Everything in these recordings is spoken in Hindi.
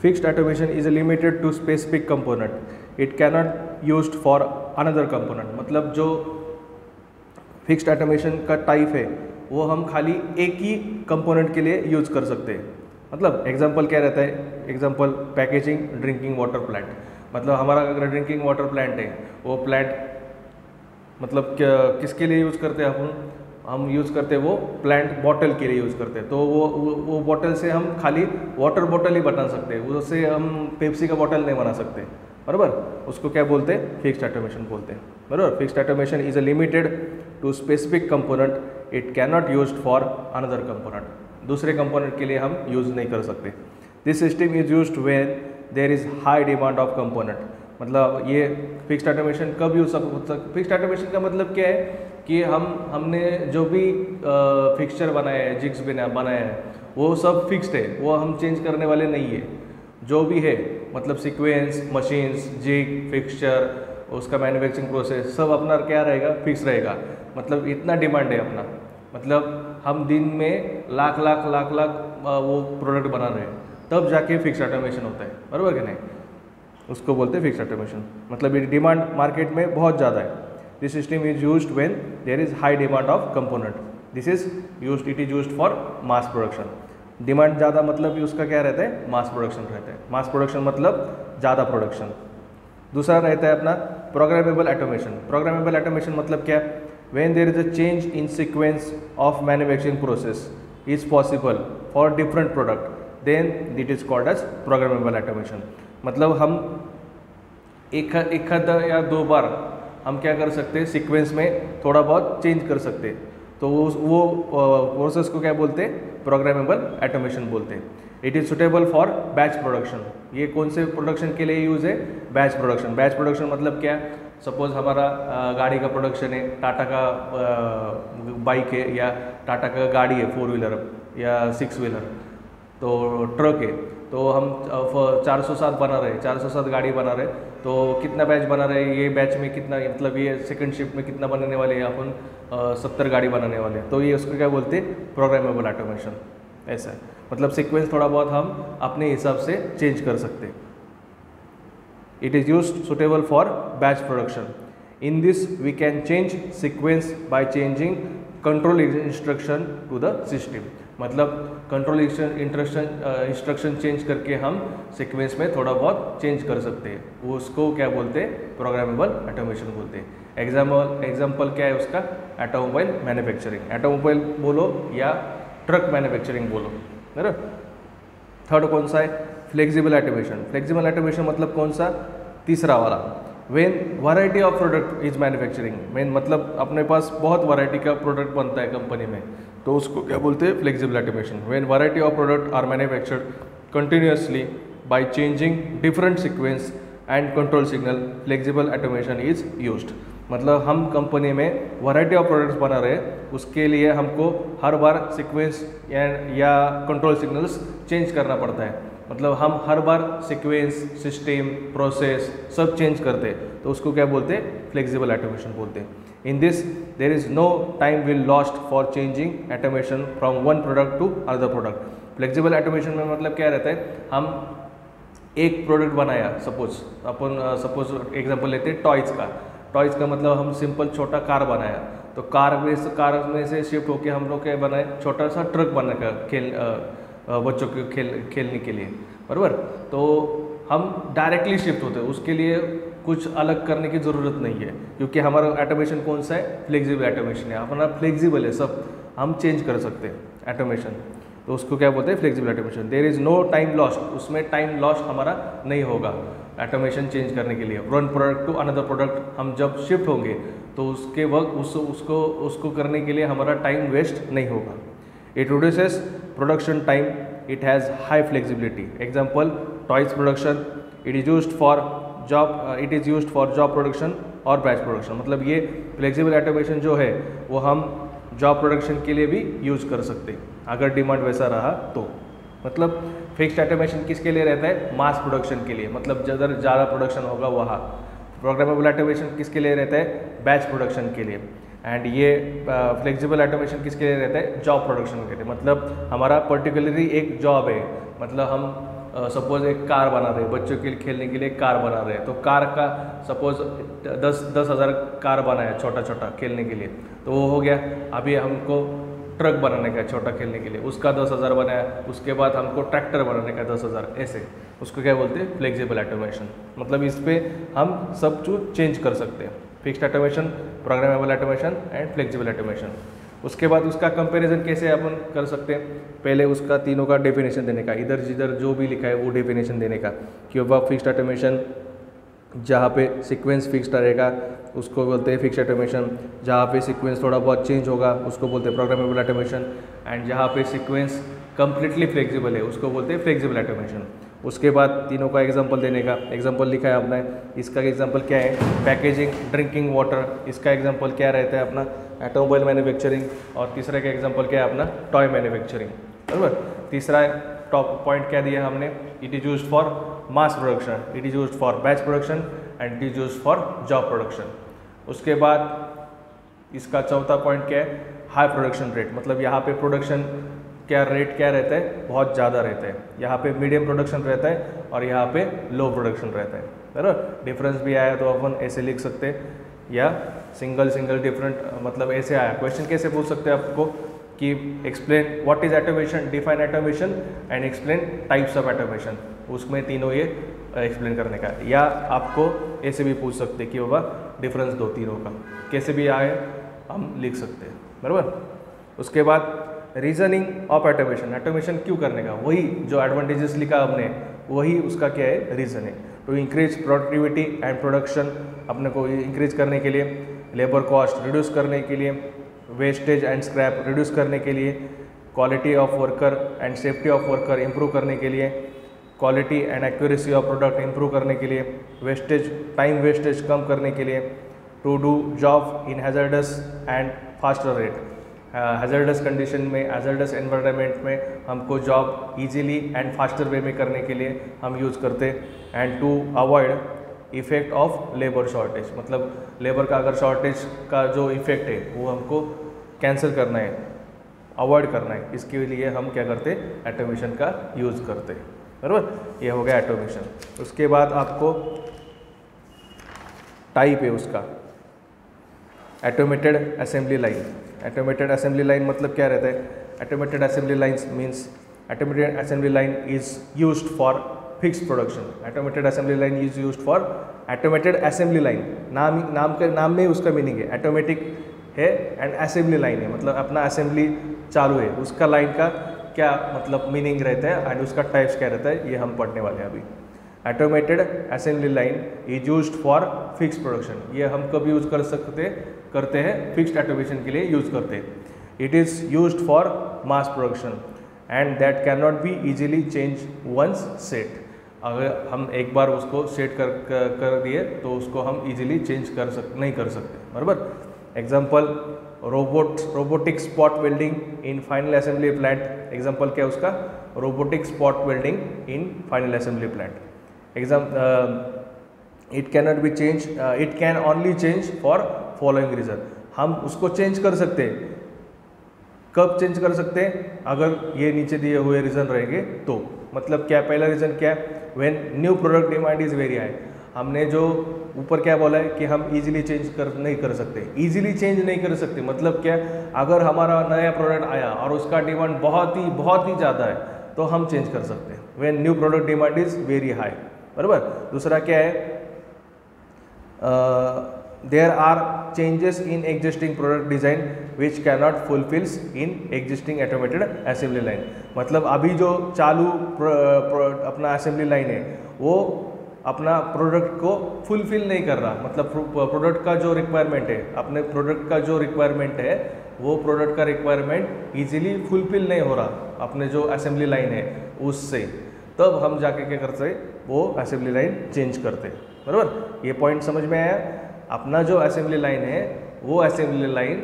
Fixed automation is limited to specific component. It cannot used for another component. मतलब जो फिक्स्ड ऑटोमेशन का टाइप है वो हम खाली एक ही कंपोनेंट के लिए यूज कर सकते हैं. मतलब एग्जांपल क्या रहता है, example packaging drinking water plant. मतलब हमारा अगर ड्रिंकिंग वाटर प्लांट है, वो प्लांट मतलब किसके लिए यूज़ करते हैं हम यूज़ करते हैं वो प्लांट बॉटल के लिए यूज़ करते हैं. तो वो बॉटल से हम खाली वाटर बॉटल ही बना सकते हैं, उससे हम पेप्सी का बॉटल नहीं बना सकते. बराबर, उसको क्या बोलते हैं, फिक्स्ड ऑटोमेशन बोलते हैं. बराबर, fixed automation is limited to specific component. It can not used for another component. दूसरे कंपोनेंट के लिए हम यूज़ नहीं कर सकते. This system is used when there is high demand of component. मतलब ये फिक्स्ड ऑटोमेशन कब यूज फिक्स्ड ऑटोमेशन का मतलब क्या है कि हमने जो भी फिक्सचर बनाया है, जिग्स बनाया है, वो सब फिक्स्ड है, वो हम चेंज करने वाले नहीं है. जो भी है मतलब सीक्वेंस, मशीन्स, जिग, फिक्सचर, उसका मैन्युफैक्चरिंग प्रोसेस सब अपना क्या रहेगा, फिक्स रहेगा. मतलब इतना डिमांड है अपना, मतलब हम दिन में लाख वो प्रोडक्ट बना रहे हैं, तब जाके फिक्स्ड ऑटोमेशन होता है. बराबर कि नहीं, उसको बोलते हैं फिक्स्ड ऑटोमेशन. मतलब ये डिमांड मार्केट में बहुत ज़्यादा है. This system is used when there is high demand of component. It is used for mass production. Demand ज़्यादा मतलब कि उसका क्या रहता है, मास प्रोडक्शन रहता है. मास प्रोडक्शन मतलब ज़्यादा प्रोडक्शन. दूसरा रहता है अपना प्रोग्रामेबल ऑटोमेशन. प्रोग्रामेबल ऑटोमेशन मतलब क्या, when there is a change in sequence of manufacturing process is possible for different product, then it is called as programmable automation. मतलब हम एक या दो बार हम क्या कर सकते हैं, सीक्वेंस में थोड़ा बहुत चेंज कर सकते हैं, तो वो प्रोसेस को क्या बोलते हैं, प्रोग्रामेबल ऑटोमेशन बोलते हैं. It is suitable for batch production. ये कौन से प्रोडक्शन के लिए यूज़ है, बैच प्रोडक्शन. बैच प्रोडक्शन मतलब क्या, सपोज हमारा गाड़ी का प्रोडक्शन है, टाटा का बाइक है या टाटा का गाड़ी है, 4 व्हीलर या 6 व्हीलर, तो ट्रक है, तो हम 407 बना रहे, 407 गाड़ी बना रहे, तो कितना बैच बना रहे, ये बैच में कितना, मतलब ये सेकंड शिफ्ट में कितना बनाने वाले हैं अपन, 70 गाड़ी बनाने वाले हैं, तो ये उसको क्या बोलते हैं, प्रोग्रामेबल ऑटोमेशन. ऐसा है, मतलब सीक्वेंस थोड़ा बहुत हम अपने हिसाब से चेंज कर सकते हैं. It is used suitable for batch production. In this we can change sequence by changing control instruction to the system. मतलब कंट्रोल इंस्ट्रक्शन चेंज करके हम सीक्वेंस में थोड़ा बहुत चेंज कर सकते हैं, वो उसको क्या बोलते हैं, प्रोग्रामेबल ऑटोमेशन बोलते हैं. एग्जाम्पल क्या है उसका, ऑटोमोबाइल मैन्युफैक्चरिंग. ऑटोमोबाइल बोलो या ट्रक मैन्युफैक्चरिंग बोलो, है ना. थर्ड कौन सा है, फ्लेक्सिबल ऑटोमेशन. फ्लेक्सिबल ऑटोमेशन मतलब कौन सा, तीसरा वाला, when variety of product is manufacturing. Main मतलब अपने पास बहुत वैरायटी का प्रोडक्ट बनता है कंपनी में, तो उसको क्या बोलते हैं, flexible automation. When variety of product are manufactured continuously by changing different sequence and control signal, flexible automation is used. मतलब हम कंपनी में वैरायटी ऑफ प्रोडक्ट्स बना रहे हैं, उसके लिए हमको हर बार सीक्वेंस या कंट्रोल सिग्नल्स चेंज करना पड़ता है. मतलब हम हर बार सीक्वेंस, सिस्टम, प्रोसेस सब चेंज करते हैं, तो उसको क्या बोलते हैं, फ्लेक्सिबल ऑटोमेशन बोलते हैं. In this there is no time will lost for changing automation from one product to another product. Flexible automation में मतलब क्या रहता है, हम एक प्रोडक्ट बनाया, सपोज एग्जांपल लेते हैं टॉयज़ का. टॉयज़ का मतलब हम सिंपल छोटा कार बनाया, तो कार में से शिफ्ट होकर हम लोग क्या बनाए, छोटा सा ट्रक बनाया बच्चों के खेलने के लिए. बराबर, तो हम डायरेक्टली शिफ्ट होते हैं, उसके लिए कुछ अलग करने की ज़रूरत नहीं है, क्योंकि हमारा ऑटोमेशन कौन सा है, फ्लेक्सिबल ऑटोमेशन है. अपना फ्लेक्सिबल है, सब हम चेंज कर सकते हैं ऑटोमेशन, तो उसको क्या बोलते हैं, flexible automation. There is no time lost. उसमें टाइम लॉस्ट हमारा नहीं होगा ऑटोमेशन चेंज करने के लिए. One product to another product हम जब शिफ्ट होंगे, तो उसके वक्त उसको करने के लिए हमारा टाइम वेस्ट नहीं होगा. It reduces production time. It has high flexibility. Example, toys production. It is used for job production और बैच प्रोडक्शन. मतलब ये फ्लेक्सिबल ऑटोमेशन जो है वो हम जॉब प्रोडक्शन के लिए भी यूज कर सकते हैं, अगर डिमांड वैसा रहा तो. मतलब फिक्स्ड ऑटोमेशन किसके लिए रहता है, मास प्रोडक्शन के लिए, मतलब ज़्यादा प्रोडक्शन होगा वहाँ. प्रोग्रामेबल ऑटोमेशन किसके लिए रहता है, बैच प्रोडक्शन के लिए. एंड ये फ्लेक्सिबल ऑटोमेशन किसके लिए रहता है, जॉब प्रोडक्शन के लिए. मतलब हमारा पर्टिकुलरली एक जॉब है, मतलब हम सपोज एक कार बना रहे हैं, बच्चों के लिए खेलने के लिए एक कार बना रहे हैं, तो कार का सपोज 10,000 कार बना है छोटा छोटा खेलने के लिए, तो वो हो गया। अभी हमको ट्रक बनाने का छोटा खेलने के लिए, उसका 10,000 बनाया। उसके बाद हमको ट्रैक्टर बनाने का 10,000, ऐसे उसको क्या बोलते हैं, फ्लेक्सिबल ऑटोमेशन। मतलब इस पर हम सब चीज़ चेंज कर सकते हैं, fixed automation, programmable automation and flexible automation. उसके बाद उसका कंपैरिजन कैसे अपन कर सकते हैं, पहले उसका तीनों का डेफिनेशन देने का, इधर जिधर जो भी लिखा है वो डेफिनेशन देने का, कि वह फिक्स्ड ऑटोमेशन जहाँ पे सीक्वेंस फिक्स्ड रहेगा उसको बोलते हैं फिक्स्ड ऑटोमेशन, जहाँ पे सीक्वेंस थोड़ा बहुत चेंज होगा उसको बोलते हैं प्रोग्रामेबल ऑटोमेशन, एंड जहाँ पे सीक्वेंस कम्प्लीटली फ्लेक्सिबल है उसको बोलते हैं फ्लेक्सिबल ऑटोमेशन। उसके बाद तीनों का एग्जांपल देने का, एग्जांपल लिखा है आपने, इसका एग्जांपल क्या है, पैकेजिंग, ड्रिंकिंग वाटर। इसका एग्जांपल क्या रहता है अपना, ऑटोमोबाइल मैन्युफैक्चरिंग। और तीसरे का एग्जांपल क्या है अपना, टॉय मैन्युफैक्चरिंग, बराबर। तीसरा टॉप पॉइंट क्या दिया हमने, it is used for mass production, it is used for batch production and it is used for job production. उसके बाद इसका चौथा पॉइंट क्या है, हाई प्रोडक्शन रेट। मतलब यहाँ पे प्रोडक्शन क्या रेट क्या रहता है, बहुत ज़्यादा रहता है। यहाँ पे मीडियम प्रोडक्शन रहता है और यहाँ पे लो प्रोडक्शन रहता है, बराबर। डिफरेंस भी आया तो अपन ऐसे लिख सकते हैं, या सिंगल डिफरेंट, मतलब ऐसे आया क्वेश्चन कैसे पूछ सकते हैं आपको कि explain what is automation, define automation and explain types of automation. उसमें तीनों ये एक्सप्लेन करने का, या आपको ऐसे भी पूछ सकते हैं कि बाबा डिफरेंस दो तीनों का, कैसे भी आए हम लिख सकते हैं, बराबर। उसके बाद रीजनिंग ऑफ ऑटोमेशन, ऑटोमेशन क्यों करने का, वही जो एडवांटेजेस लिखा हमने वही उसका क्या है, reasoning. To increase productivity and production, अपने को इंक्रीज करने के लिए, लेबर कॉस्ट रिड्यूस करने के लिए, वेस्टेज एंड स्क्रैप रिड्यूस करने के लिए, quality of worker and safety of worker improve करने के लिए, quality and accuracy of product improve करने के लिए, वेस्टेज टाइम वेस्टेज कम करने के लिए, to do job in hazardous and faster rate. Hazardous condition में, हैजर्डस एनवायरनमेंट में हमको job easily and faster way में करने के लिए हम यूज़ करते। And to avoid effect of labour shortage, मतलब लेबर का अगर शॉर्टेज का जो इफेक्ट है वो हमको कैंसिल करना है, अवॉइड करना है, इसके लिए हम क्या करते हैं, ऑटोमेशन का यूज़ करते हैं, बराबर। ये हो गया ऑटोमेशन। उसके बाद आपको टाइप है उसका, automated assembly line. Automated assembly line मतलब क्या रहता है, automated assembly lines means automated assembly line is used for fixed production. Automated assembly line is used for automated assembly line, नाम में उसका मीनिंग है, ऑटोमेटिक है एंड असेंबली लाइन है, मतलब अपना असेंबली चालू है, उसका लाइन का क्या मतलब मीनिंग रहता है एंड उसका टाइप्स क्या रहता है, ये हम पढ़ने वाले हैं अभी। Automated assembly line is used for fix production, ये हम कब यूज करते हैं, फिक्स्ड ऑटोमेशन के लिए यूज करते हैं। It is used for mass production and that can not be easily change once set. अगर हम एक बार उसको सेट कर दिए तो उसको हम इजीली चेंज नहीं कर सकते, बराबर। Example robotic spot welding in final assembly plant. Example क्या है उसका, robotic spot welding in final assembly plant. It can not be change, it can only change for following reason. हम उसको चेंज कर सकते हैं, कब चेंज कर सकते हैं, अगर ये नीचे दिए हुए रीजन रहेंगे तो। मतलब क्या, पहला रीजन क्या है, when new product demand is very high. हमने जो ऊपर क्या बोला है कि हम इजीली चेंज नहीं कर सकते, इजीली चेंज नहीं कर सकते मतलब क्या, अगर हमारा नया प्रोडक्ट आया और उसका डिमांड बहुत ही ज़्यादा है तो हम चेंज कर सकते हैं, when new product demand is very high, बराबर। दूसरा क्या है, there are changes in existing product design which cannot fulfills in existing automated assembly line। मतलब अभी जो चालू अपना असेंबली लाइन है वो अपना प्रोडक्ट को फुलफिल नहीं कर रहा, मतलब प्रोडक्ट का जो रिक्वायरमेंट है, अपने प्रोडक्ट का जो रिक्वायरमेंट है वो प्रोडक्ट का रिक्वायरमेंट इजीली फुलफिल नहीं हो रहा अपने जो असेंबली लाइन है उससे, तब हम जाके क्या करते हैं, वो असेंबली लाइन चेंज करते हैं, बराबर। ये पॉइंट समझ में आया। अपना जो असेंबली लाइन है वो असेंबली लाइन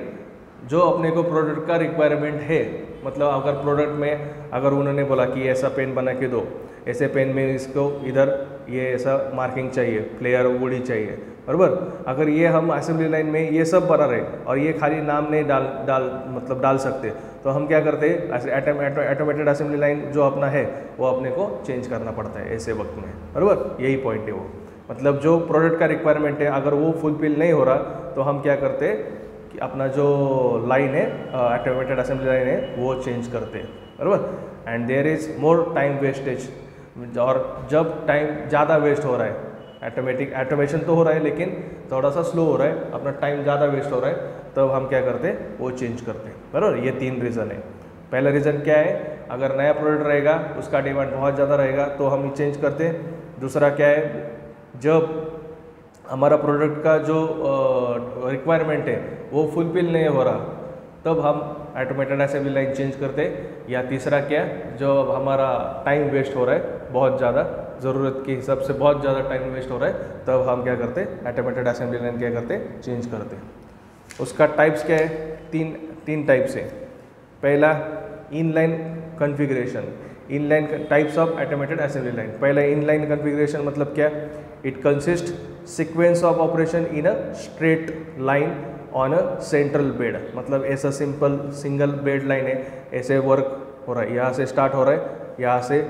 जो अपने को प्रोडक्ट का रिक्वायरमेंट है, मतलब अगर प्रोडक्ट में अगर उन्होंने बोला कि ऐसा पेन बना के दो, ऐसे पेन में इसको इधर ये ऐसा मार्किंग चाहिए, फ्लेयर वुडी चाहिए, बराबर। अगर ये हम असेंबली लाइन में ये सब बना रहे और ये खाली नाम नहीं डाल सकते, तो हम क्या करते हैं, ऑटोमेटेड असेंबली लाइन जो अपना है वो अपने को चेंज करना पड़ता है ऐसे वक्त में, बराबर। यही पॉइंट है वो, मतलब जो प्रोडक्ट का रिक्वायरमेंट है अगर वो फुलफिल नहीं हो रहा तो हम क्या करते हैं कि अपना जो लाइन है, ऑटोमेटेड असेंबली लाइन है, वो चेंज करते हैं, बराबर। And there is more time wastage, और जब टाइम ज़्यादा वेस्ट हो रहा है, ऑटोमेशन तो हो रहा है लेकिन थोड़ा सा स्लो हो रहा है, अपना टाइम ज़्यादा वेस्ट हो रहा है, तब हम क्या करते हैं, वो चेंज करते हैं, बराबर। ये 3 रीज़न है। पहला रीज़न क्या है, अगर नया प्रोडक्ट रहेगा उसका डिमांड बहुत ज़्यादा रहेगा तो हम चेंज करते हैं। दूसरा क्या है, जब हमारा प्रोडक्ट का जो रिक्वायरमेंट है वो फुलफिल नहीं हो रहा तब हम ऑटोमेटेड असेंबली लाइन चेंज करते हैं। या तीसरा क्या, जो हमारा टाइम वेस्ट हो रहा है बहुत ज़्यादा, ज़रूरत के हिसाब से बहुत ज़्यादा टाइम वेस्ट हो रहा है, तब हम क्या करते हैं, ऑटोमेटेड असेंबली लाइन क्या करते हैं, चेंज करते हैं। उसका टाइप्स क्या है, तीन टाइप्स है। पहला inline configuration, inline types of automated assembly line. पहला इनलाइन कॉन्फ़िगरेशन मतलब क्या, it consist sequence of operation in a straight line on a central bed, मतलब ऐसा सिंपल सिंगल बेड लाइन है, ऐसे वर्क हो रहा है, यहाँ से स्टार्ट हो रहा है, यहाँ से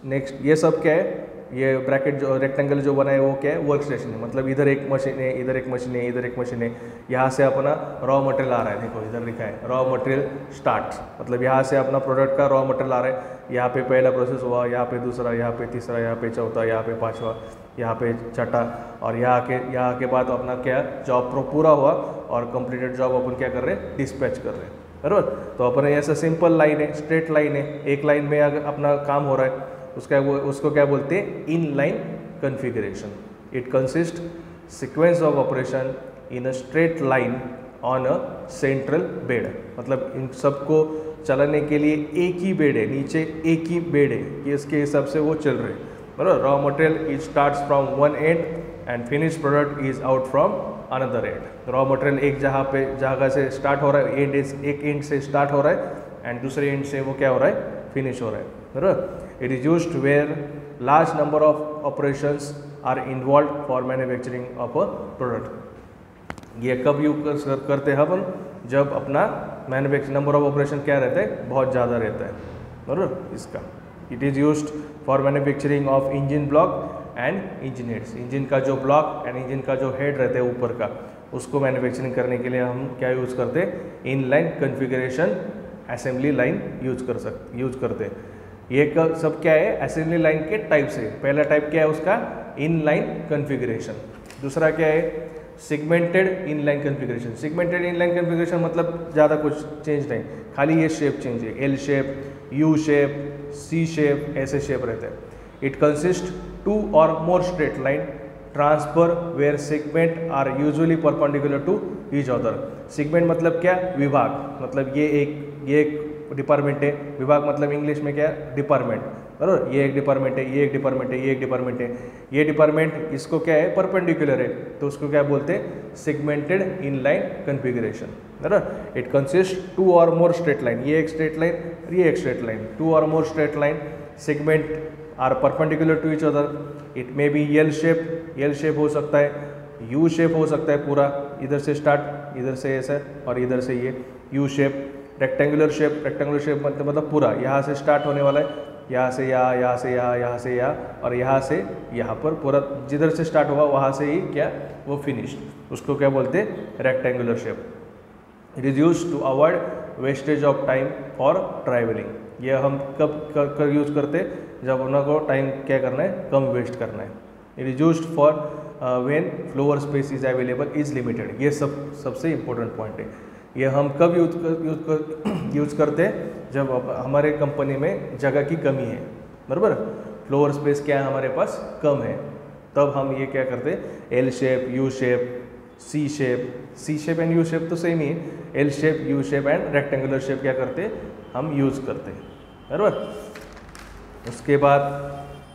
नेक्स्ट, ये सब क्या है, ये ब्रैकेट जो रेक्टेंगल जो बना है वो क्या है, वर्क स्टेशन है, मतलब इधर एक मशीन है, इधर एक मशीन है, इधर एक मशीन है, यहाँ से अपना रॉ मटेरियल आ रहा है, देखो इधर लिखा है रॉ मटेरियल स्टार्ट, मतलब यहाँ से अपना प्रोडक्ट का रॉ मटेरियल आ रहा है, यहाँ पे पहला प्रोसेस हुआ, यहाँ पे दूसरा, यहाँ पे तीसरा, यहाँ पे चौथा, यहाँ पे पाँचवा, यहाँ पे छठा, और यहाँ के बाद अपना क्या जॉब पूरा हुआ और कंप्लीटेड जॉब अपन क्या कर रहे हैं, डिस्पैच कर रहे हैं, बराबर। तो अपन ऐसा सिंपल लाइन है, स्ट्रेट लाइन है, एक लाइन में अगर अपना काम हो रहा है उसको क्या बोलते हैं, इन line configuration. It consist sequence of operation in a straight line on a central bed, मतलब इन सबको चलाने के लिए एक ही बेड है, नीचे एक ही बेड है, कि इसके हिसाब से वो चल रहे हैं, बराबर। Raw material is starts from one and and finish product is out from another and. Raw material एक जगह से स्टार्ट हो रहा है, एक एंड से स्टार्ट हो रहा है एंड दूसरे एंड से वो क्या हो रहा है, फिनिश हो रहा है, बराबर। It is used where large number of operations are involve for manufacturing of a product. ये कब यूज करते हैं अपन, जब अपना मैन्युफैक्चरिंग नंबर ऑफ ऑपरेशन क्या रहता है, बहुत ज़्यादा रहता है, बराबर। इसका it is used for manufacturing of engine block and engine heads, engine का जो ब्लॉक एंड इंजन का जो हेड रहता है ऊपर का, उसको मैन्युफैक्चरिंग करने के लिए हम क्या यूज़ करते हैं, इन line configuration assembly line use करते हैं। ये सब क्या है, असेंबली लाइन के टाइप से। पहला टाइप क्या है उसका, इन लाइन कॉन्फ़िगरेशन। दूसरा क्या है, segmented in line configuration. Segmented in line configuration मतलब ज़्यादा कुछ चेंज नहीं, खाली ये शेप चेंज है, L shape, U shape, C shape, ऐसे शेप रहते हैं। इट कंसिस्ट 2 और more straight line transfer where segment are usually perpendicular to each other. Segment मतलब क्या, विभाग, मतलब ये एक डिपार्टमेंट है, विभाग मतलब इंग्लिश में क्या, डिपार्टमेंट, बराबर। ये एक डिपार्टमेंट है, ये एक डिपार्टमेंट है, ये एक डिपार्टमेंट है, ये डिपार्टमेंट इसको क्या है, परपेंडिकुलर है, तो उसको क्या बोलते हैं, सेगमेंटेड इन लाइन कॉन्फ़िगरेशन, बराबर। इट कंसिस्ट 2 और मोर स्ट्रेट लाइन, ये एक स्ट्रेट लाइन, ये एक स्ट्रेट लाइन, 2 और more straight line segment are perpendicular to each other. It may be L shape हो सकता है, यू शेप हो सकता है, पूरा इधर से स्टार्ट, इधर से ऐसा और इधर से ये यू शेप। रेक्टेंगुलर शेप मतलब पूरा यहाँ से स्टार्ट होने वाला है, यहाँ से यहाँ, यहाँ से यहाँ, यहाँ से यहाँ और यहाँ से यहाँ पर, पूरा जिधर से स्टार्ट हुआ वहाँ से ही क्या वो फिनिश्ड, उसको क्या बोलते हैं, rectangular shape. It is use to avoid wastage of time for travelling. ये हम कब यूज़ करते हैं, जब उनको टाइम क्या करना है, कम वेस्ट करना है। It is use for when floor space is available is limited. ये सबसे इम्पोर्टेंट पॉइंट है। ये हम कब यूज करते हैं, जब हमारे कंपनी में जगह की कमी है, बराबर। फ्लोर स्पेस क्या है, हमारे पास कम है, तब हम ये क्या करते हैं, L shape, U shape, C shape and U shape तो सेम ही है, L shape, U shape and rectangular shape क्या करते हैं, हम यूज़ करते हैं, बराबर। उसके बाद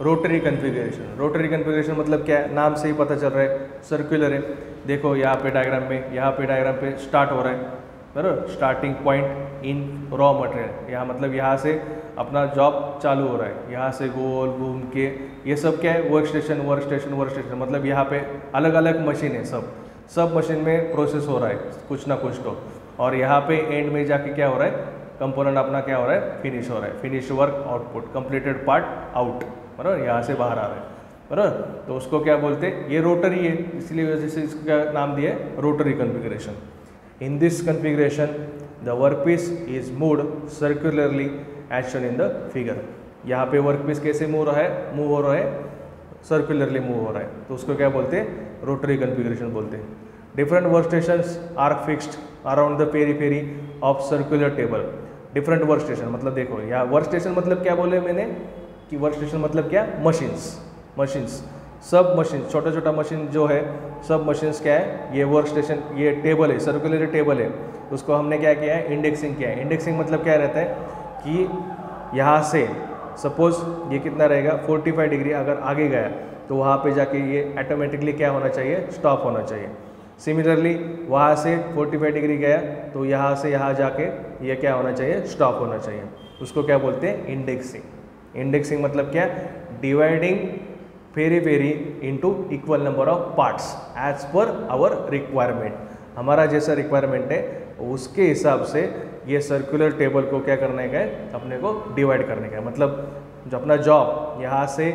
रोटरी कॉन्फ़िगरेशन। रोटरी कॉन्फ़िगरेशन मतलब क्या है, नाम से ही पता चल रहा है, सर्कुलर है। देखो यहाँ पे डायग्राम पे स्टार्ट हो रहा है, बराबर। Starting point in raw material. यहाँ मतलब यहाँ से अपना जॉब चालू हो रहा है, यहाँ से गोल घूम के ये सब क्या है, वर्क स्टेशन मतलब यहाँ पे अलग अलग मशीन है, सब मशीन में प्रोसेस हो रहा है कुछ ना कुछ तो, और यहाँ पे एंड में जाके क्या हो रहा है, कंपोनेंट अपना क्या हो रहा है, फिनिश हो रहा है, finish work output, completed part out, बराबर, यहाँ से बाहर आ रहा है, बराबर। तो उसको क्या बोलते हैं, ये रोटरी है, इसलिए वजह से इसका नाम दिया है rotary configuration. In this configuration the workpiece is moved circularly as shown in the figure. यहाँ पे वर्कपीस कैसे मूव हो रहा है, सर्कुलरली मूव हो रहा है, तो उसको क्या बोलते हैं, रोटरी कॉन्फ़िगरेशन बोलते हैं। Different work stations are fixed around the periphery of circular table. Different work station मतलब देखो यहाँ वर्क स्टेशन मतलब क्या बोले मैंने कि वर्क स्टेशन मतलब क्या, मशीन्स सब मशीन, छोटा मशीन जो है सब मशीन्स क्या है, ये वर्क स्टेशन, ये टेबल है, सर्कुलर टेबल है, उसको हमने क्या किया है, इंडेक्सिंग किया है। इंडेक्सिंग मतलब क्या रहता है कि यहाँ से सपोज ये कितना रहेगा 45 डिग्री अगर आगे गया तो वहाँ पे जाके ये ऑटोमेटिकली क्या होना चाहिए, स्टॉप होना चाहिए। सिमिलरली वहाँ से 45 डिग्री गया तो यहाँ से यहाँ जाके ये क्या होना चाहिए, स्टॉप होना चाहिए। उसको क्या बोलते हैं, इंडेक्सिंग। इंडेक्सिंग मतलब क्या, dividing periphery into equal number of parts as per our requirement. हमारा जैसा रिक्वायरमेंट है उसके हिसाब से ये सर्कुलर टेबल को क्या करने का है, अपने को डिवाइड करने का है। मतलब जो अपना जॉब यहाँ से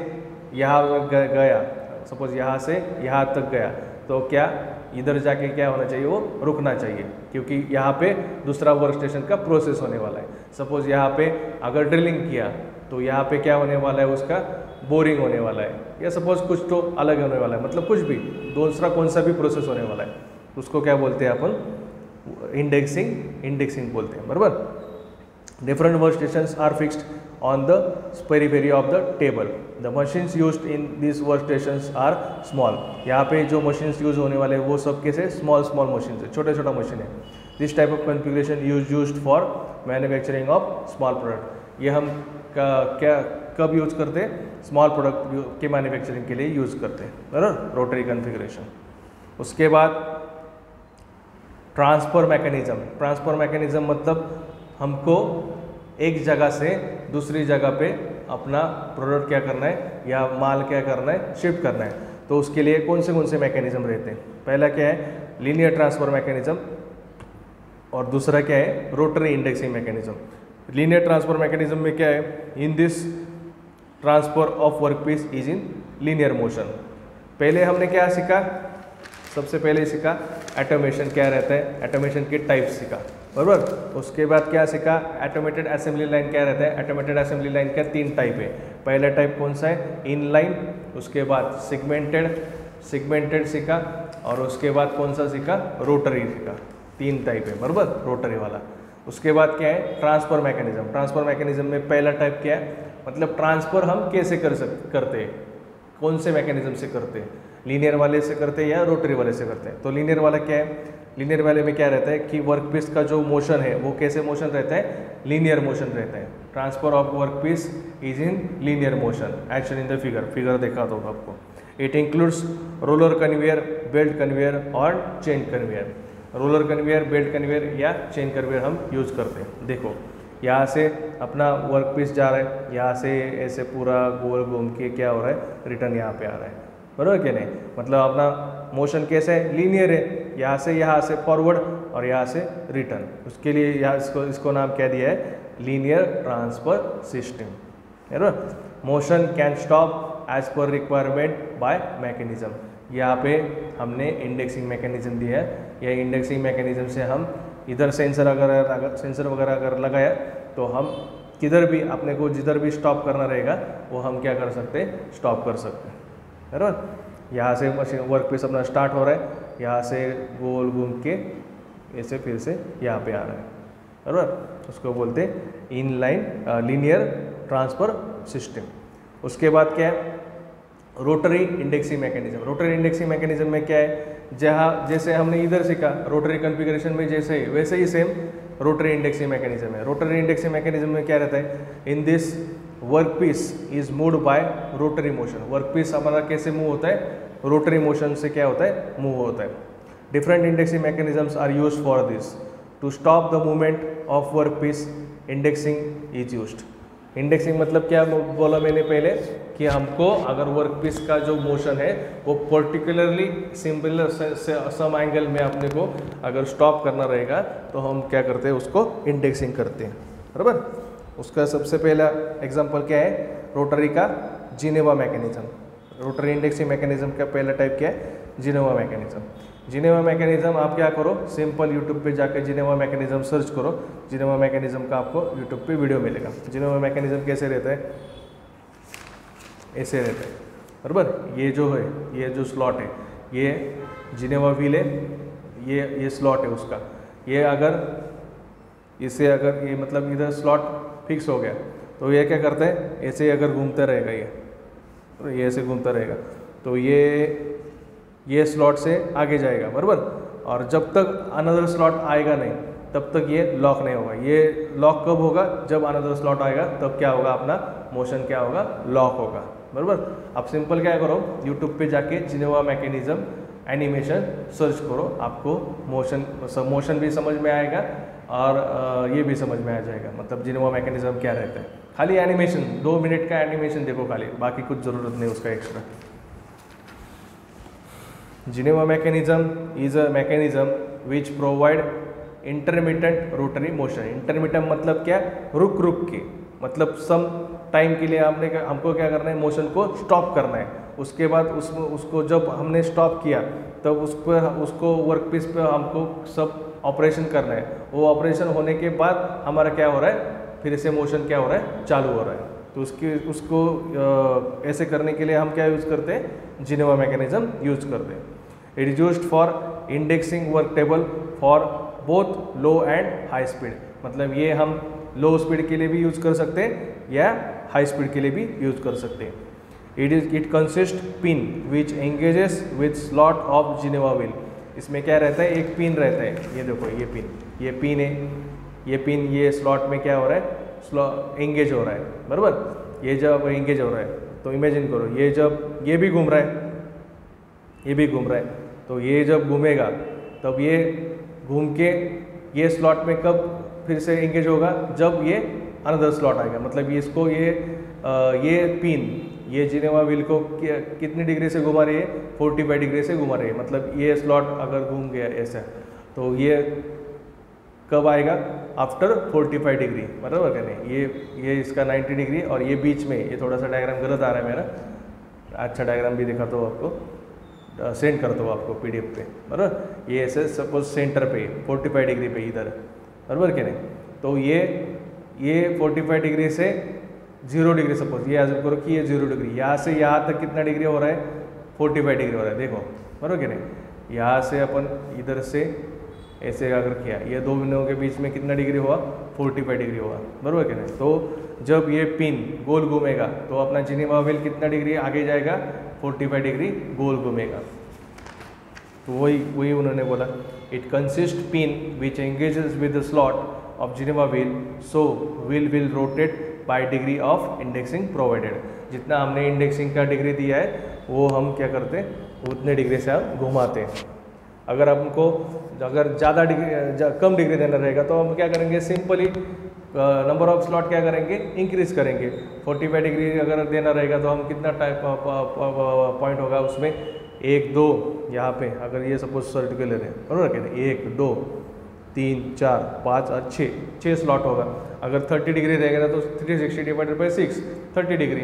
यहाँ गया, सपोज यहाँ से यहाँ तक गया तो क्या इधर जाके क्या होना चाहिए, वो रुकना चाहिए, क्योंकि यहाँ पे दूसरा वर्क स्टेशन का प्रोसेस होने वाला है। सपोज यहाँ पे अगर ड्रिलिंग किया तो यहाँ पे क्या होने वाला है, उसका बोरिंग होने वाला है, या सपोज कुछ तो अलग होने वाला है, मतलब कुछ भी दूसरा कौन सा भी प्रोसेस होने वाला है, उसको क्या बोलते हैं अपन, इंडेक्सिंग बोलते हैं, बराबर। Different work stations are fixed on the periphery of the table. The machines used in this work stations are small. यहाँ पे जो मशीन्स यूज होने वाले वो सब कैसे, स्मॉल मशीन है, छोटा मशीन है। This type of configuration used for manufacturing of small product. ये हम क्या कब यूज करते हैं, स्मॉल प्रोडक्ट के मैन्युफैक्चरिंग के लिए यूज करते हैं, बराबर, रोटरी कॉन्फ़िगरेशन। उसके बाद ट्रांसफ़र मैकेनिज्म मतलब हमको एक जगह से दूसरी जगह पे अपना प्रोडक्ट क्या करना है या माल क्या करना है, शिफ्ट करना है। तो उसके लिए कौन से मैकेनिज्म रहते हैं, पहला क्या है, लीनियर ट्रांसफ़र मैकेनिज्म, और दूसरा क्या है, rotary indexing mechanism. Linear transfer mechanism में क्या है, in this transfer of work piece is in linear motion. पहले हमने क्या सीखा, सबसे पहले सीखा ऑटोमेशन क्या रहता है, ऑटोमेशन के टाइप सीखा, बराबर। उसके बाद क्या सीखा, ऑटोमेटेड असेंबली लाइन क्या रहता है। ऑटोमेटेड असेंबली लाइन का 3 टाइप है। पहला टाइप कौन सा है, इन लाइन, उसके बाद सिगमेंटेड सीखा, और उसके बाद कौन सा सीखा, रोटरी सीखा। 3 टाइप है, बराबर, रोटरी वाला। उसके बाद क्या है, ट्रांसफ़र मैकेनिज्म में पहला टाइप क्या है, मतलब ट्रांसफ़र हम कैसे करते हैं, कौन से मैकेनिज्म से करते हैं, लीनियर वाले से करते हैं या रोटरी वाले से करते हैं। तो लीनियर वाला क्या है, लीनियर वाले में क्या रहता है कि वर्कपीस का जो मोशन है वो कैसे मोशन रहता है, लीनियर मोशन रहता है। Transfer of workpiece is in linear motion as shown in the figure देखा तो आपको। It includes roller conveyor, belt conveyor और chain conveyor. Roller conveyor, belt conveyor या चेन कन्वेयर हम यूज करते हैं। देखो यहाँ से अपना वर्कपीस जा रहा है, यहाँ से ऐसे पूरा गोल घूम के क्या हो रहा है, रिटर्न यहाँ पे आ रहा है, बराबर कि नहीं। मतलब अपना मोशन कैसे है, लीनियर है, यहाँ से फॉरवर्ड और यहाँ से रिटर्न। उसके लिए यहाँ इसको नाम क्या दिया है, लीनियर ट्रांसफर सिस्टम, है ना। Motion can stop as per requirement by mechanism. यहाँ पे हमने इंडेक्सिंग मैकेनिज्म दिया है। यह इंडेक्सिंग मैकेनिज्म से हम इधर सेंसर वगैरह अगर लगाया तो हम किधर भी अपने को जिधर भी स्टॉप करना रहेगा वो हम क्या कर सकते हैं, स्टॉप कर सकते हैं, है ना। यहाँ से मशीन वर्कपीस अपना स्टार्ट हो रहा है, यहाँ से गोल घूम के ऐसे फिर से यहाँ पे आ रहा है, बराबर। उसको बोलते हैं in line linear transfer system. उसके बाद क्या है, rotary indexing mechanism. Rotary indexing mechanism में क्या है, जैसे हमने इधर सीखा रोटरी कॉन्फ़िगरेशन में जैसे वैसे ही सेम रोटरी इंडेक्सिंग मैकेनिज्म है। रोटरी इंडेक्सिंग मैकेनिज्म में क्या रहता है, in this workpiece is moved by rotary motion. Workpiece हमारा कैसे मूव होता है, रोटरी मोशन से क्या होता है, मूव होता है। Different indexing mechanisms are used for this to stop the movement of work piece indexing is used. Indexing मतलब क्या बोला मैंने पहले कि हमको अगर वर्क पीस का जो मोशन है वो पर्टिकुलरली सिंपल सम एंगल में अपने को अगर स्टॉप करना रहेगा तो हम क्या करते हैं, उसको इंडेक्सिंग करते हैं, बराबर। उसका सबसे पहला एग्जांपल क्या है, रोटरी का Geneva mechanism. Rotary indexing mechanism का पहला टाइप क्या है, जिनेवा मैकेनिज्म। जिनेवा मैकेनिज्म आप क्या करो, सिंपल यूट्यूब पे जाकर जिनेवा मैकेनिज्म सर्च करो, जिनेवा मैकेनिज्म का आपको यूट्यूब पे वीडियो मिलेगा। जिनेवा मैकेनिज्म कैसे रहता है, ऐसे रहता है, बराबर। ये जो है, ये जो स्लॉट है, ये जिनेवा व्हील है, ये स्लॉट है उसका। ये अगर इसे अगर ये मतलब इधर स्लॉट फिक्स हो गया तो ये क्या करता है, ऐसे अगर घूमता रहेगा ये ऐसे घूमता रहेगा तो ये स्लॉट से आगे जाएगा, बराबर। और जब तक अनदर स्लॉट आएगा नहीं तब तक ये लॉक नहीं होगा। ये लॉक कब होगा, जब अनदर स्लॉट आएगा तब क्या होगा, अपना मोशन क्या होगा, लॉक होगा, बराबर। अब सिंपल क्या करो, यूट्यूब पे जाके जिनेवा मैकेनिज्म एनिमेशन सर्च करो, आपको मोशन भी समझ में आएगा और ये भी समझ में आ जाएगा, मतलब जिनेवा मैकेनिज्म क्या रहता है। खाली एनिमेशन 2 मिनट का एनिमेशन देखो खाली, बाकी कुछ ज़रूरत नहीं उसका extra. Geneva mechanism is a mechanism which provide intermittent rotary motion. Intermittent मतलब क्या, रुक रुक के, मतलब सम टाइम के लिए हमको क्या करना है, मोशन को स्टॉप करना है। उसके बाद उसको जब हमने स्टॉप किया तब उसको वर्क पीस पे हमको सब ऑपरेशन करना है। वो ऑपरेशन होने के बाद हमारा क्या हो रहा है, फिर से मोशन क्या हो रहा है, चालू हो रहा है। तो उसको ऐसे करने के लिए हम क्या यूज़ करते हैं, जिनेवा मैकेनिज्म यूज करते हैं। It is used for indexing work table for both low and high speed. मतलब ये हम लो स्पीड के लिए भी यूज़ कर सकते हैं या हाई स्पीड के लिए भी यूज़ कर सकते हैं। It consist pin which engages with slot of Geneva wheel. इसमें क्या रहता है, एक पिन रहता है, ये देखो ये पिन है, ये पिन ये स्लॉट में क्या हो रहा है, एंगेज हो रहा है, बराबर। ये जब एंगेज हो रहा है तो इमेजिन करो, ये जब ये भी घूम रहा है, ये भी घूम रहा है, तो ये जब घूमेगा तब ये घूम के ये स्लॉट में कब फिर से एंगेज होगा, जब ये अनदर स्लॉट आएगा। मतलब इसको ये पिन ये जिनेवा व्हील को कितनी डिग्री से घुमा रही है, 45 डिग्री से घुमा रही है। मतलब ये स्लॉट अगर घूम गया ऐसा तो ये कब आएगा, आफ्टर 45 डिग्री, बराबर क्या नहीं। ये इसका 90 डिग्री और ये बीच में, ये थोड़ा सा डायग्राम गलत आ रहा है मेरा, अच्छा डायग्राम भी दिखाता हूँ आपको, सेंड करता हूँ आपको PDF पे, बराबर। ये ऐसे सपोज सेंटर पे 45 डिग्री पे इधर, बराबर क्या नहीं। तो ये 45 डिग्री से 0 डिग्री, सपोज ये एज्यूम करो कि ये 0 डिग्री, यहाँ से यहाँ तक कितना डिग्री हो रहा है, 45 डिग्री हो रहा है, देखो, बराबर क्या नहीं। यहाँ से अपन इधर से ऐसे अगर किया, ये 2 बिंदुओं के बीच में कितना डिग्री हुआ, 45 डिग्री हुआ, बराबर क्या नहीं। तो जब ये पिन गोल घूमेगा तो अपना जिनेवा व्हील कितना डिग्री आगे जाएगा, 45 डिग्री गोल घूमेगा। तो वही उन्होंने बोला, it consist pin which engages with the slot of Geneva wheel, so wheel will rotate bye degree of indexing provided. जितना हमने इंडेक्सिंग का डिग्री दिया है वो हम क्या करते हैं, उतने डिग्री से हम घुमाते हैं। अगर ज़्यादा डिग्री कम डिग्री देना रहेगा तो हम क्या करेंगे, सिंपली नंबर ऑफ स्लॉट क्या करेंगे, इंक्रीज करेंगे। 45 डिग्री अगर देना रहेगा तो हम कितना टाइप पॉइंट होगा उसमें, 1 2 यहाँ पे अगर ये सपोज सर्टिकल ले रहे हैं, बराबर कहते हैं, 1 2 3 4 5 और 6 स्लॉट होगा। अगर 30 डिग्री रहेगा तो 360 डिवाइडेड बाई 6, 30 डिग्री,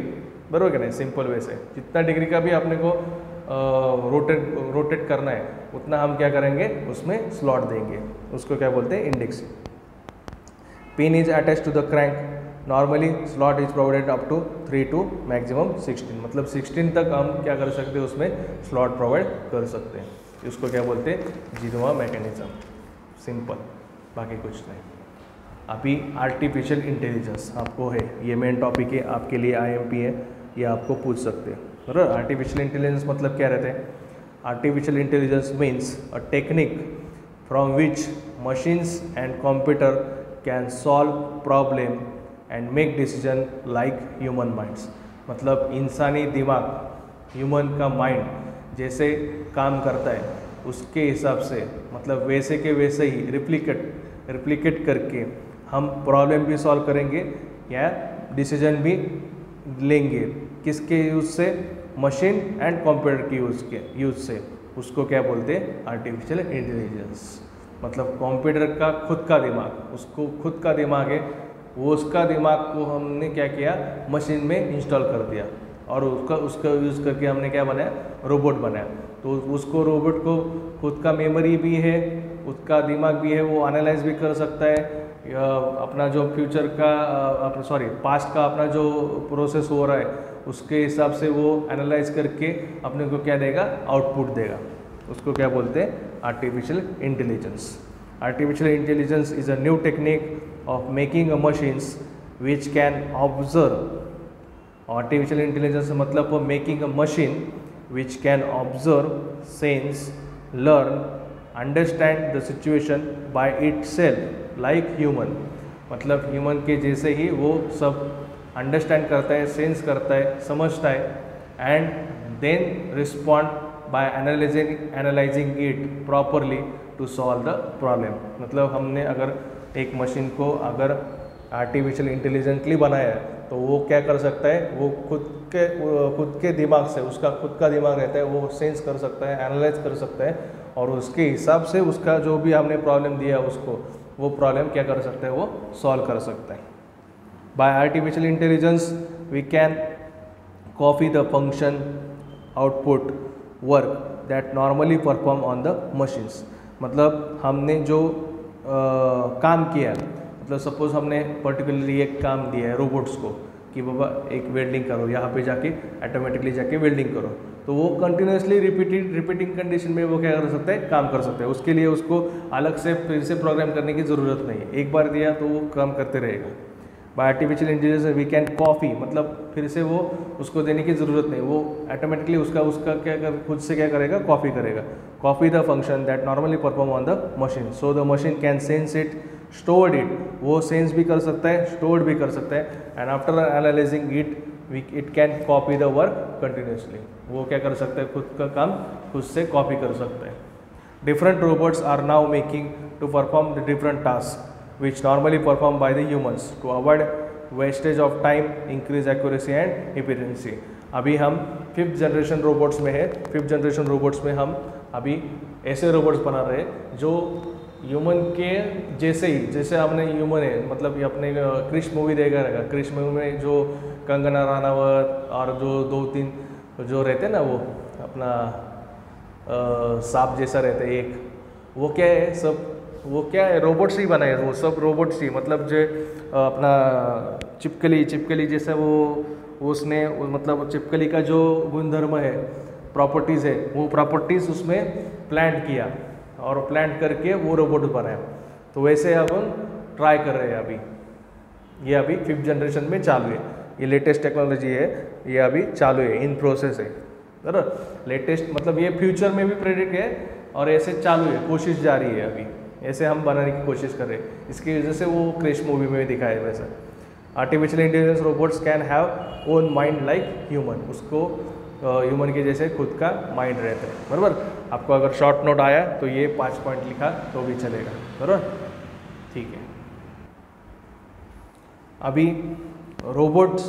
बराबर क्या नहीं। सिंपल वे से जितना डिग्री का भी अपने को रोटेट करना है उतना हम क्या करेंगे, उसमें स्लॉट देंगे, उसको क्या बोलते हैं, indexing. Pin is attach to the crank, normally slot is provided up to 3 to maximum 16, मतलब 16 तक हम क्या कर सकते हैं, उसमें स्लॉट प्रोवाइड कर सकते हैं। इसको क्या बोलते हैं, जिनेवा मैकेनिज्म, सिंपल, बाकी कुछ नहीं। अभी आर्टिफिशियल इंटेलिजेंस आपको है, ये मेन टॉपिक है आपके लिए, IMP है, ये आपको पूछ सकते हैं, बराबर। आर्टिफिशियल इंटेलिजेंस मतलब क्या रहता है, artificial intelligence means a technique from which machines and computer can solve problem and make decision like human minds. मतलब इंसानी दिमाग, ह्यूमन का माइंड जैसे काम करता है उसके हिसाब से, मतलब वैसे के वैसे ही रिप्लिकेट करके हम प्रॉब्लम भी सॉल्व करेंगे या डिसीजन भी लेंगे। किसके यूज़ से? मशीन एंड कंप्यूटर की यूज़ से। उसको क्या बोलते हैं? Artificial intelligence. मतलब कंप्यूटर का खुद का दिमाग, उसको खुद का दिमाग है, वो उसका दिमाग को हमने क्या किया? मशीन में इंस्टॉल कर दिया और उसका यूज़ करके हमने क्या बनाया? रोबोट बनाया। तो उसको रोबोट को खुद का मेमोरी भी है, उसका दिमाग भी है, वो एनालाइज भी कर सकता है। अपना जो फ्यूचर का पास्ट का अपना जो प्रोसेस हो रहा है उसके हिसाब से वो एनालाइज करके अपने को क्या देगा? आउटपुट देगा। उसको क्या बोलते हैं? Artificial intelligence. Artificial intelligence is a new technique of making a machines which can observe. Artificial intelligence मतलब making a machine which can observe, sense, learn, understand the situation by itself like human. मतलब ह्यूमन के जैसे ही वो सब अंडरस्टैंड करता है, सेंस करता है, समझता है and then respond by analysing it properly to solve the problem. मतलब हमने अगर एक मशीन को अगर आर्टिफिशियल इंटेलिजेंटली बनाया है तो वो क्या कर सकता है? वो खुद के दिमाग से, उसका खुद का दिमाग रहता है, वो सेंस कर सकता है, एनालाइज कर सकता है और उसके हिसाब से उसका जो भी हमने प्रॉब्लम दिया उसको, वो प्रॉब्लम क्या कर सकता है? वो सॉल्व कर सकता है। By artificial intelligence we can copy the function output work that normally perform on the machines। मतलब हमने जो काम किया, मतलब सपोज हमने पर्टिकुलरली एक काम दिया है रोबोट्स को कि बाबा एक वेल्डिंग करो, यहाँ पे जाके ऑटोमेटिकली जाके वेल्डिंग करो, तो वो कंटिन्यूसली रिपीटिंग कंडीशन में वो क्या कर सकता है? काम कर सकता है। उसके लिए उसको अलग से फिर से प्रोग्राम करने की ज़रूरत नहीं है, एक बार दिया तो वो काम करते रहेगा। By artificial intelligence we can copy, मतलब फिर से वो उसको देने की ज़रूरत नहीं, वो ऑटोमेटिकली उसका खुद से क्या करेगा? कॉपी करेगा। Copy the function that normally perform on the machine so the machine can sense it, stored it, वो सेंस भी कर सकता है, स्टोर्ड भी कर सकता है and after analysing it can copy the work continuously. वो क्या कर सकता है? खुद का काम खुद से कॉपी कर सकता है। Different robots are now making to perform the different task which normally performed by the humans to avoid wastage of time, increase accuracy and efficiency। अभी हम 5th जनरेशन रोबोट्स में है। 5th जनरेशन रोबोट्स में हम अभी ऐसे रोबोट्स बना रहे हैं जो ह्यूमन के जैसे ही, जैसे हमने ह्यूमन है, मतलब ये अपने क्रिश मूवी देखा रहेगा, क्रिश मूवी में जो कंगना रनावत और जो 2-3 जो रहते हैं ना, वो अपना सांप जैसा रहता है एक, वो क्या है? सब वो क्या है? रोबोट्स ही बनाए, वो सब रोबोट्स ही, मतलब जो अपना चिपकली जैसा वो उसने मतलब चिपकली का जो गुणधर्म है, प्रॉपर्टीज़ है, वो प्रॉपर्टीज़ उसमें प्लांट किया और प्लांट करके वो रोबोट बनाया। तो वैसे अब हम ट्राई कर रहे हैं अभी, ये अभी 5th जनरेशन में चालू है। ये लेटेस्ट टेक्नोलॉजी है, ये अभी चालू है, इन प्रोसेस है। बराबर, लेटेस्ट मतलब ये फ्यूचर में भी प्रेडिक्ट है और ऐसे चालू है, कोशिश जारी है अभी, ऐसे हम बनाने की कोशिश कर रहे हैं। इसकी वजह से वो क्रिश मूवी में दिखाया है वैसा। Artificial intelligence robots can have own mind like human, उसको ह्यूमन के जैसे खुद का माइंड रहता है। बराबर, आपको अगर शॉर्ट नोट आया तो ये 5 पॉइंट लिखा तो भी चलेगा। बराबर, ठीक है। अभी रोबोट्स